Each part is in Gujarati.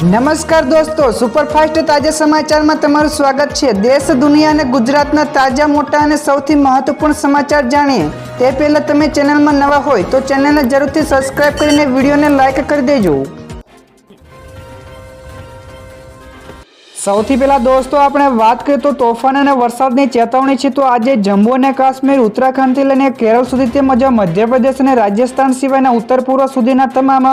નમસ્કાર દોસ્તો, સુપરફાસ્ટ તાજા સમાચારમાં તમારું સ્વાગત છે। દેશ, દુનિયા અને ગુજરાતના તાજા, મોટા અને સૌથી મહત્વપૂર્ણ સમાચાર જાણીએ તે પહેલાં તમે ચેનલમાં નવા હોય તો ચેનલને જરૂરથી સબસ્ક્રાઇબ કરીને વિડીયોને લાઇક કરી દેજો। સૌથી પહેલા દોસ્તો આપણે વાત કરીએ તો તોફાન અને વરસાદની ચેતવણી છે। તો આજે જમ્મુ અને કાશ્મીર, ઉત્તરાખંડથી લઈને કેરળ સુધી તેમજ મધ્યપ્રદેશ અને રાજસ્થાન સિવાયના ઉત્તર પૂર્વ સુધીના તમામ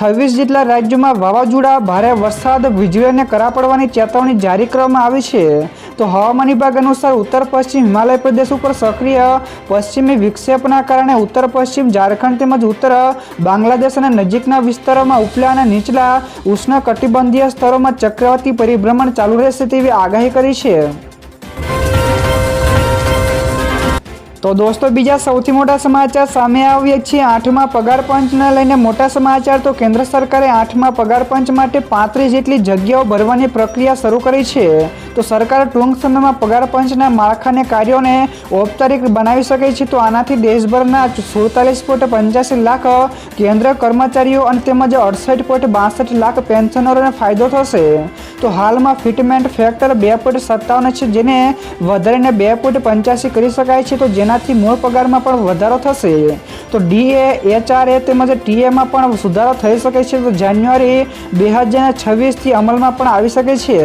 26 જેટલા રાજ્યોમાં વાવાઝોડા, ભારે વરસાદ, વીજળી અને કરા પડવાની ચેતવણી જારી કરવામાં આવી છે। તો હવામાન વિભાગ અનુસાર ઉત્તર પશ્ચિમ હિમાલય પ્રદેશ ઉપર સક્રિય પશ્ચિમી વિક્ષેપના કારણે ઉત્તર પશ્ચિમ ઝારખંડ તેમજ ઉત્તર બાંગ્લાદેશ અને નજીકના વિસ્તારોમાં ઉપલા અને નીચલા ઉષ્ણકટિબંધીય સ્તરોમાં ચક્રવાતી પરિભ્રમણ ચાલુ રહેશે તેવી આગાહી કરી છે। તો દોસ્તો બીજા સૌથી મોટા સમાચાર સામે આવ્યા છે। 8મા પગાર પંચને લઈને મોટા સમાચાર। તો કેન્દ્ર સરકારે 8મા પગાર પંચ માટે 35 જેટલી જગ્યાઓ ભરવાની પ્રક્રિયા શરૂ કરી છે। તો સરકાર ટૂંક સમયમાં પગાર પંચના માળખાને કાર્યોને ઔપચારિક બનાવી શકે છે। તો આનાથી દેશભરના 47.85 લાખ કેન્દ્ર કર્મચારીઓ અને તેમજ 68.62 લાખ પેન્શનરોને ફાયદો થશે। તો હાલમાં ફિટમેન્ટ ફેક્ટર 2.57 છે, જેને વધારીને 2.85 કરી શકાય છે। તો જેનાથી મૂળ પગારમાં પણ વધારો થશે। તો ડીએ, એચઆરએ તેમજ ટીએમાં પણ સુધારો થઈ શકે છે। તો જાન્યુઆરી 2026થી અમલમાં પણ આવી શકે છે।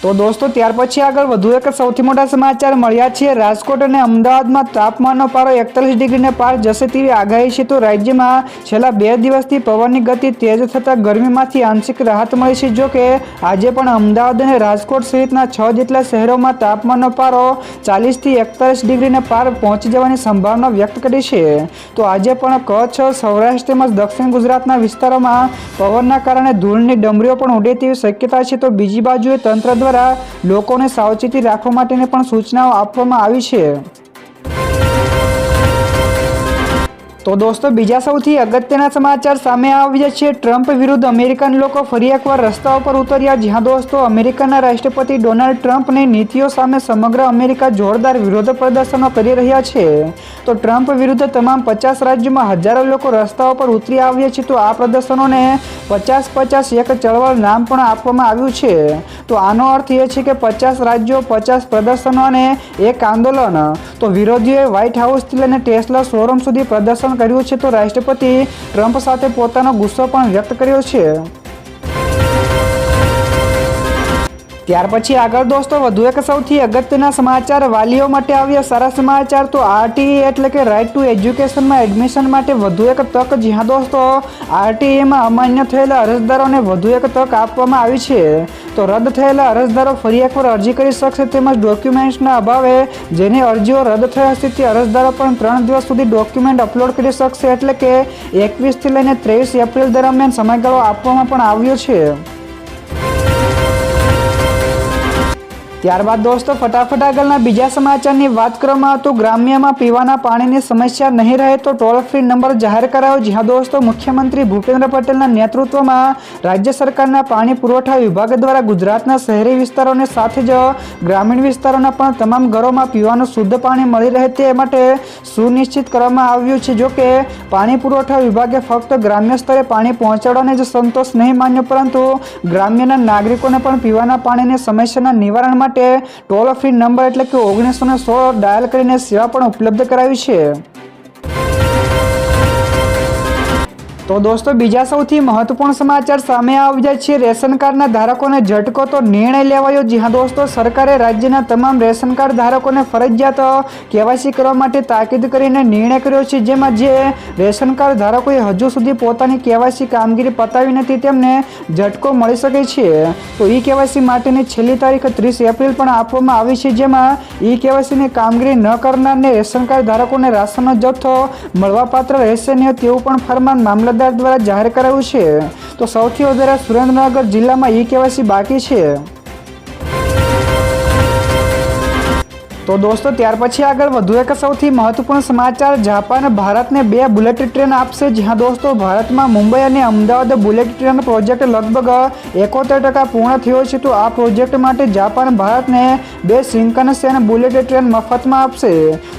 તો દોસ્તો ત્યાર પછી આગળ વધુ એક સૌથી મોટા સમાચાર મળ્યા છે। રાજકોટ અને અમદાવાદમાં તાપમાનનો પારો 41 ડિગ્રીને પાર જશે તેવી આગાહી છે। તો રાજ્યમાં છેલ્લા 2 દિવસથી પવનની ગતિ તેજ થતાં ગરમીમાંથી આંશિક રાહત મળી છે। જો કે આજે પણ અમદાવાદ અને રાજકોટ સહિતના 6 જેટલા શહેરોમાં તાપમાનનો પારો 40થી 41 ડિગ્રીને પાર પહોંચી જવાની સંભાવના વ્યક્ત કરી છે। તો આજે પણ કચ્છ, સૌરાષ્ટ્ર તેમજ દક્ષિણ ગુજરાતના વિસ્તારોમાં પવનના કારણે ધૂળની ડમરીઓ પણ ઉડે તેવી શક્યતા છે। તો બીજી બાજુએ તંત્ર દ્વારા લોકોને સાવચેતી રાખવા માટેની પણ સૂચનાઓ આપવામાં આવી છે। તો દોસ્તો બીજા સૌથી અગત્યના સમાચાર સામે આવ્યા છે। ટ્રમ્પ વિરુદ્ધ અમેરિકન લોકો ફરી એકવાર રસ્તાઓ પર ઉતર્યા। જ્યાં દોસ્તો અમેરિકાના રાષ્ટ્રપતિ ડોનાલ્ડ ટ્રમ્પની નીતિઓ સામે સમગ્ર અમેરિકા જોરદાર વિરોધ પ્રદર્શનો કરી રહ્યા છે। તો ટ્રમ્પ વિરુદ્ધ તમામ 50 રાજ્યોમાં હજારો લોકો રસ્તાઓ પર ઉતરી આવ્યા છે। તો આ પ્રદર્શનોને 50-50 એક ચળવળ નામ પણ આપવામાં આવ્યું છે। તો આનો અર્થ એ છે કે 50 રાજ્યો, 50 પ્રદર્શનો અને એક આંદોલન। તો વિરોધીઓએ વ્હાઇટ હાઉસથી લઈને ટેસ્લા શોરૂમ સુધી પ્રદર્શન કર્યું છે। તો રાષ્ટ્રપતિ ટ્રમ્પ સાથે પોતાનો ગુસ્સો પણ વ્યક્ત કર્યો છે। ત્યાર પછી આગળ દોસ્તો વધુ એક સૌથી અગત્યના સમાચાર વાલીઓ માટે આવ્યા સારા સમાચાર। તો આરટીઈ એટલે કે રાઇટ ટુ એજ્યુકેશનમાં એડમિશન માટે વધુ એક તક। જ્યાં દોસ્તો આરટીઈમાં અમાન્ય થયેલા અરજદારોને વધુ એક તક આપવામાં આવી છે। તો રદ થયેલા અરજદારો ફરી એકવાર અરજી કરી શકશે તેમજ ડોક્યુમેન્ટ્સના અભાવે જેની અરજીઓ રદ થઈ હશે તે અરજદારો પણ 3 દિવસ સુધી ડોક્યુમેન્ટ અપલોડ કરી શકશે। એટલે કે 21થી લઈને 23 એપ્રિલ દરમિયાન સમયગાળો આપવામાં પણ આવ્યો છે। ત્યારબાદ દોસ્તો ફટાફટ આગળના બીજા સમાચારની વાત કરવામાં તો ગ્રામ્યમાં પીવાના પાણીની સમસ્યા નહીં રહે તો ટોલ ફ્રી નંબર જાહેર કરાયો। જ્યાં દોસ્તો મુખ્યમંત્રી ભૂપેન્દ્ર પટેલના નેતૃત્વમાં રાજ્ય સરકારના પાણી પુરવઠા વિભાગ દ્વારા ગુજરાતના શહેરી વિસ્તારોને સાથે જ ગ્રામીણ વિસ્તારોના પણ તમામ ઘરોમાં પીવાનું શુદ્ધ પાણી મળી રહે તે માટે સુનિશ્ચિત કરવામાં આવ્યું છે। જો કે પાણી પુરવઠા વિભાગે ફક્ત ગ્રામ્ય સ્તરે પાણી પહોંચાડવાને જ સંતોષ નહીં માન્યો, પરંતુ ગ્રામ્યના નાગરિકોને પણ પીવાના પાણીની સમસ્યાના નિવારણ માટે ટોલ ફ્રી નંબર એટલે કે 1916 ડાયલ કરીને સેવા પણ ઉપલબ્ધ કરાવી છે। તો દોસ્તો બીજા સૌથી મહત્વપૂર્ણ સમાચાર સામે આવ્યા છે। રેશન કાર્ડના ધારકોને ઝટકો તો નિર્ણય લેવાયો। જ્યાં દોસ્તો સરકારે રાજ્યના તમામ રેશન કાર્ડ ધારકોને ફરજિયાત કેવાયસી કરવા માટે તાકીદ કરીને નિર્ણય કર્યો છે। જેમાં જે રેશન કાર્ડ ધારકોએ હજુ સુધી પોતાની કેવાયસી કામગીરી પતાવી નથી તેમને ઝટકો મળી શકે છે। તો ઈ કેવાયસી માટેની છેલ્લી તારીખ 30 એપ્રિલ પણ આપવામાં આવી છે। જેમાં ઈ કેવાયસીની કામગીરી ન કરનારને રેશન કાર્ડ ધારકોને રાશનનો જથ્થો મળવાપાત્ર રહેશે નહીં તેવું પણ ફરમાન મામલતદાર દ્વારા જાહેર કરાયું છે। તો સૌથી વધારે સુરેન્દ્રનગર જિલ્લામાં ઈ કેવાયસી બાકી છે। તો દોસ્તો ત્યાર પછી આગળ વધુ એક સૌથી મહત્વપૂર્ણ સમાચાર, જાપાન ભારતને 2 બુલેટ ટ્રેન આપશે. જ્યાં દોસ્તો ભારતમાં મુંબઈ અને અમદાવાદ બુલેટ ટ્રેન પ્રોજેક્ટ લગભગ 71% પૂર્ણ થયો છે. તો આ પ્રોજેક્ટ માટે જાપાન ભારતને 2 શિન્કાનસેન બુલેટ ટ્રેન મફતમાં આપશે.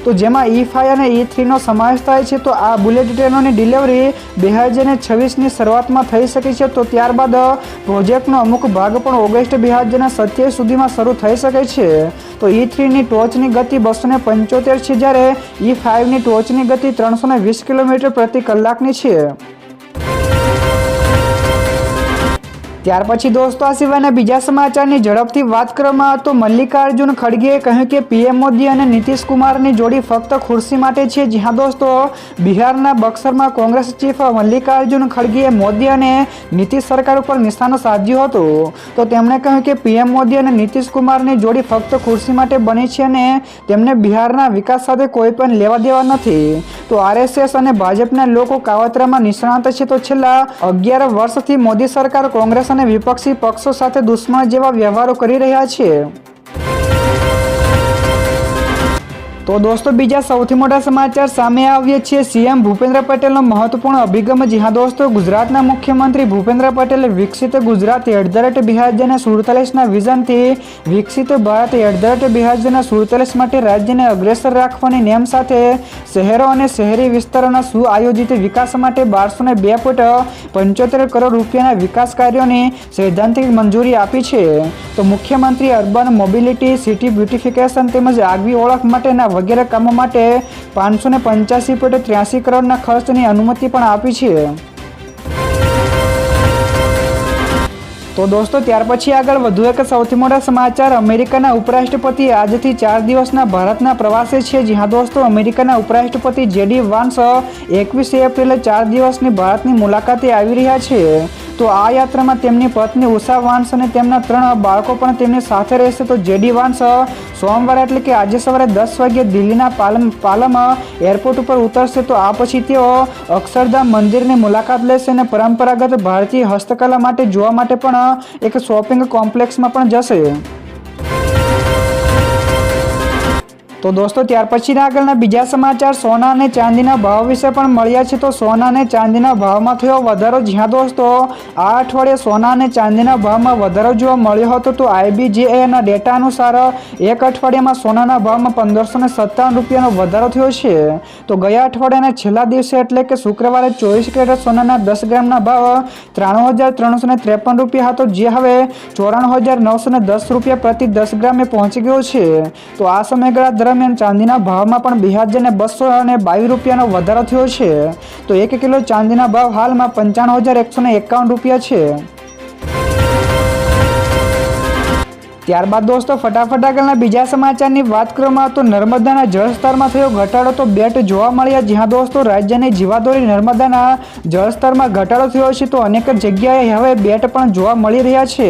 તો જેમાં E5 અને E3 નો સમાવેશ થાય છે. તો આ બુલેટ ટ્રેનોની ડિલિવરી 2026ની શરૂઆતમાં થઈ શકે છે. તો ત્યારબાદ પ્રોજેક્ટનો અમુક ભાગ પણ ઓગસ્ટ 2027 સુધીમાં શરૂ થઈ શકે છે. તો E3ની ટોચની ગતિ 275 છે, જ્યારે E5ની ટોચની ગતિ 320 કિલોમીટર પ્રતિ કલાકની છે. ત્યાર પછી દોસ્તો આ સિવાયના બીજા સમાચારની ઝડપથી વાત કરવામાં તો મલ્લિકાર્જુન ખડગેએ કહ્યું કે પીએમ મોદી અને નીતિશ કુમારની જોડી ફક્ત ખુરશી માટે છે. જ્યાં દોસ્તો બિહારના બક્સરમાં કોંગ્રેસ ચીફ મલ્લિકાર્જુન ખડગેએ મોદી અને નીતિશ સરકાર ઉપર નિશાનો સાધ્યું હતું. તો તેમણે કહ્યું કે પીએમ મોદી અને નીતિશ કુમારની જોડી ફક્ત ખુરશી માટે બની છે અને તેમને બિહારના વિકાસ સાથે કોઈ પણ લેવા દેવા નથી. તો આરએસએસ અને ભાજપના લોકો કાવતરામાં નિષ્ણાત છે. તો છેલ્લા 11 વર્ષથી મોદી સરકાર કોંગ્રેસ અને વિપક્ષી પક્ષો સાથે દુશ્મન જેવા વ્યવહારો કરી રહ્યા છે. તો દોસ્તો બીજા સૌથી મોટા સમાચાર સામે આવ્યા છે. સીએમ ભૂપેન્દ્ર પટેલનો મહત્વપૂર્ણ અભિગમ. જ્યાં દોસ્તો ગુજરાતના મુખ્યમંત્રી ભૂપેન્દ્ર પટેલે વિકસિત ગુજરાત @2047ના વિઝનથી વિકસિત ભારત @2047 માટે રાજ્યને અગ્રેસર રાખવાની નેમ સાથે શહેરો અને શહેરી વિસ્તારોના સુઆયોજિત વિકાસ માટે 1202.75 કરોડ રૂપિયાના વિકાસ કાર્યોની સૈદ્ધાંતિક મંજૂરી આપી છે. તો મુખ્યમંત્રી અર્બન મોબિલિટી, સિટી બ્યુટિફિકેશન તેમજ આગવી ઓળખ માટેના વગેરે કામો માટે 585.83 કરોડના ખર્ચની અનુમતિ પણ આપી છે. તો દોસ્તો ત્યાર પછી આગળ વધુ એક સૌથી મોટા સમાચાર, અમેરિકાના ઉપરાષ્ટ્રપતિ આજથી 4 દિવસના ભારતના પ્રવાસે છે. જ્યાં દોસ્તો અમેરિકાના ઉપરાષ્ટ્રપતિ JD વાન્સ 21 એપ્રિલે 4 દિવસની ભારતની મુલાકાતે આવી રહ્યા છે. તો આ યાત્રામાં તેમની પત્ની ઉષા વાન્સ અને તેમના 3 બાળકો પણ તેમની સાથે રહેશે. તો JD વાન્સ સોમવારે એટલે કે આજે સવારે 10 વાગ્યે દિલ્હીના પાલમ એરપોર્ટ ઉપર ઉતરશે. તો આ પછી તેઓ અક્ષરધામ મંદિરની મુલાકાત લેશે અને પરંપરાગત ભારતીય હસ્તકલા માટે જોવા માટે પણ એક શોપિંગ કોમ્પ્લેક્સમાં પણ જશે. તો દોસ્તો ત્યાર પછીના આગળના બીજા સમાચાર, સોના અને ચાંદીના ભાવ વિશે પણ મળ્યા છે. તો સોના અને ચાંદીના ભાવમાં થયો વધારો. જ્યાં દોસ્તો આ અઠવાડિયે સોના અને ચાંદીના ભાવમાં વધારો જોવા મળ્યો હતો. તો IBJAના ડેટા અનુસાર એક અઠવાડિયામાં સોનાના ભાવમાં 1557 રૂપિયાનો વધારો થયો છે. તો ગયા અઠવાડિયાના છેલ્લા દિવસે એટલે કે શુક્રવારે 24 કેરેટ સોનાના 10 ગ્રામના ભાવ 93,353 રૂપિયા હતો, જે હવે 94,910 રૂપિયા પ્રતિ 10 ગ્રામે પહોંચી ગયો છે. તો આ સમયગાળા દરમિયાન ચાંદીના ભાવમાં પણ 2,222 રૂપિયાનો વધારો થયો છે. તો 1 કિલો ચાંદીના ભાવ હાલમાં 95,151 રૂપિયા છે. ત્યારબાદ દોસ્તો ફટાફટ આગળના બીજા સમાચારની વાત કરવામાં તો નર્મદાના જળસ્તરમાં થયો ઘટાડો. તો બેટ જોવા મળ્યા. જ્યાં દોસ્તો રાજ્યની જીવાદોરી નર્મદાના જળસ્તરમાં ઘટાડો થયો છે. તો અનેક જગ્યાએ હવે બેટ પણ જોવા મળી રહ્યા છે.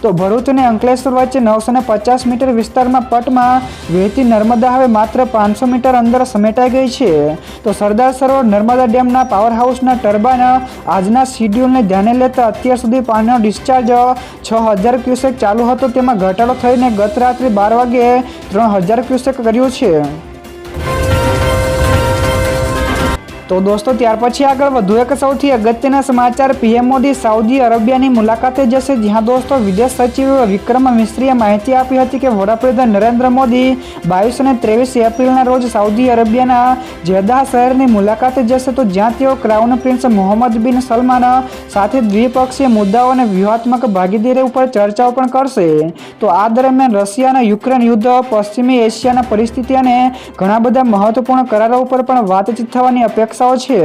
તો ભરૂચ અને અંકલેશ્વર વચ્ચે 950 મીટર વિસ્તારમાં પટમાં વહેતી નર્મદા હવે માત્ર 500 મીટર અંદર સમેટાઈ ગઈ છે. તો સરદાર સરોવર નર્મદા ડેમના પાવર હાઉસના ટર્બાઇન આજના શિડ્યુલને ધ્યાને લેતા અત્યાર સુધી પાણીનો ડિસ્ચાર્જ 6000 ક્યુસેક ચાલુ હતો. તેમાં ઘટાડો થઈને ગત રાત્રે 12 વાગ્યે 3000 ક્યુસેક કર્યું છે. તો દોસ્તો ત્યાર પછી આગળ વધુ એક સૌથી અગત્યના સમાચાર, પીએમ મોદી સાઉદી અરેબિયાની મુલાકાતે જશે. જ્યાં દોસ્તો વિદેશ સચિવ વિક્રમ મિસ્ત્રીએ માહિતી આપી હતી કે વડાપ્રધાન નરેન્દ્ર મોદી 22 અને 23 એપ્રિલના રોજ સાઉદી અરેબિયાના જેદ્દાહ શહેરની મુલાકાતે જશે. તો જ્યાં તેઓ ક્રાઉન પ્રિન્સ મોહમ્મદ બિન સલમાન સાથે દ્વિપક્ષીય મુદ્દાઓ અને વ્યૂહાત્મક ભાગીદારી ઉપર ચર્ચાઓ પણ કરશે. તો આ દરમિયાન રશિયા અને યુક્રેન યુદ્ધ, પશ્ચિમી એશિયાના પરિસ્થિતિ અને ઘણા બધા મહત્વપૂર્ણ કરારો ઉપર પણ વાતચીત થવાની અપેક્ષા છે.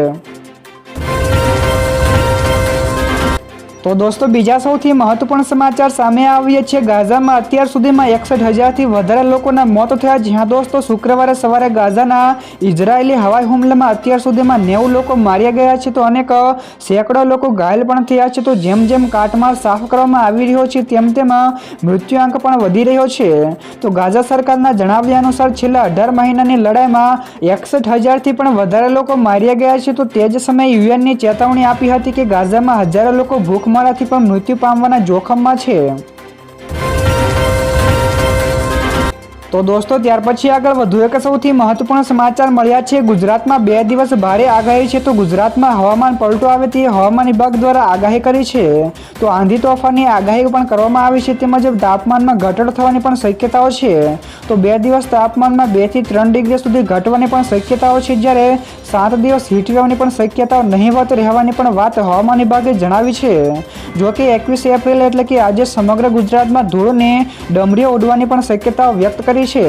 તો દોસ્તો બીજા સૌથી મહત્વપૂર્ણ સમાચાર સામે આવ્યા છે. ગાઝામાં અત્યાર સુધીમાં 61,000થી વધારે લોકોના મોત થયા. જ્યાં દોસ્તો શુક્રવારે સવારે ગાઝાના ઇઝરાયેલી હવાઈ હુમલામાં અત્યાર સુધીમાં 90 લોકો માર્યા ગયા છે. તો અનેક સેંકડો લોકો ઘાયલ પણ થયા છે. તો જેમ જેમ કાટમાળ સાફ કરવામાં આવી રહ્યો છે તેમ મૃત્યુઆંક પણ વધી રહ્યો છે. તો ગાઝા સરકારના જણાવ્યા અનુસાર છેલ્લા 18 મહિનાની લડાઈમાં 61,000થી પણ વધારે લોકો માર્યા ગયા છે. તો તે જ સમયે યુએનની ચેતવણી આપી હતી કે ગાઝામાં હજારો લોકો ભૂખમરાથી પણ મૃત્યુ પામવાના જોખમમાં છે. તો દોસ્તો ત્યાર પછી આગળ વધુ એક સૌથી મહત્વપૂર્ણ સમાચાર મળ્યા છે। ગુજરાતમાં 2 દિવસ ભારે આગાહી છે। તો ગુજરાતમાં હવામાન પલટો આવે તે હવામાન વિભાગ દ્વારા આગાહી કરી છે। તો આંધી તોફાનની આગાહી પણ કરવામાં આવી છે। તેમજ તાપમાનમાં ઘટાડો થવાની પણ શક્યતાઓ છે। તો 2 દિવસ તાપમાનમાં 2 થી 3 ડિગ્રી સુધી ઘટવાની પણ શક્યતાઓ છે, જ્યારે 7 દિવસ હીટવેવની પણ શક્યતાઓ નહીવત રહેવાની પણ વાત હવામાન વિભાગે જણાવી છે। જો કે 21 એપ્રિલ એટલે કે આજે સમગ્ર ગુજરાતમાં ધૂળની ડમરીઓ ઉડવાની પણ શક્યતાઓ વ્યક્ત કરી છે।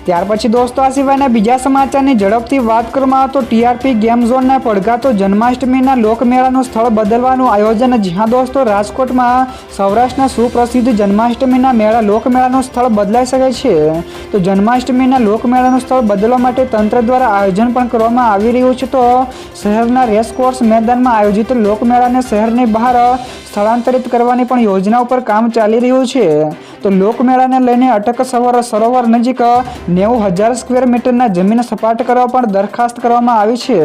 ત્યાર પછી દોસ્તો આ સિવાયના બીજા સમાચારની ઝડપથી વાત કરવામાં આવે તો ટીઆરપી ગેમ ઝોનના પડઘાતો જન્માષ્ટમીના લોકમેળાનું સ્થળ બદલવાનું આયોજન। જ્યાં દોસ્તો રાજકોટમાં સૌરાષ્ટ્રના સુપ્રસિદ્ધ જન્માષ્ટમીના મેળા લોકમેળાનું સ્થળ બદલાઈ શકે છે। તો જન્માષ્ટમીના લોકમેળાનું સ્થળ બદલવા માટે તંત્ર દ્વારા આયોજન પણ કરવામાં આવી રહ્યું છે। તો શહેરના રેસકોર્સ મેદાનમાં આયોજિત લોકમેળાને શહેરની બહાર સ્થળાંતરિત કરવાની પણ યોજના ઉપર કામ ચાલી રહ્યું છે। તો લોકમેળાને લઈને અટક સરોવર નજીક 90,000 સ્ક્વેર મીટરના જમીન સપાટ કરવા પણ દરખાસ્ત કરવામાં આવી છે।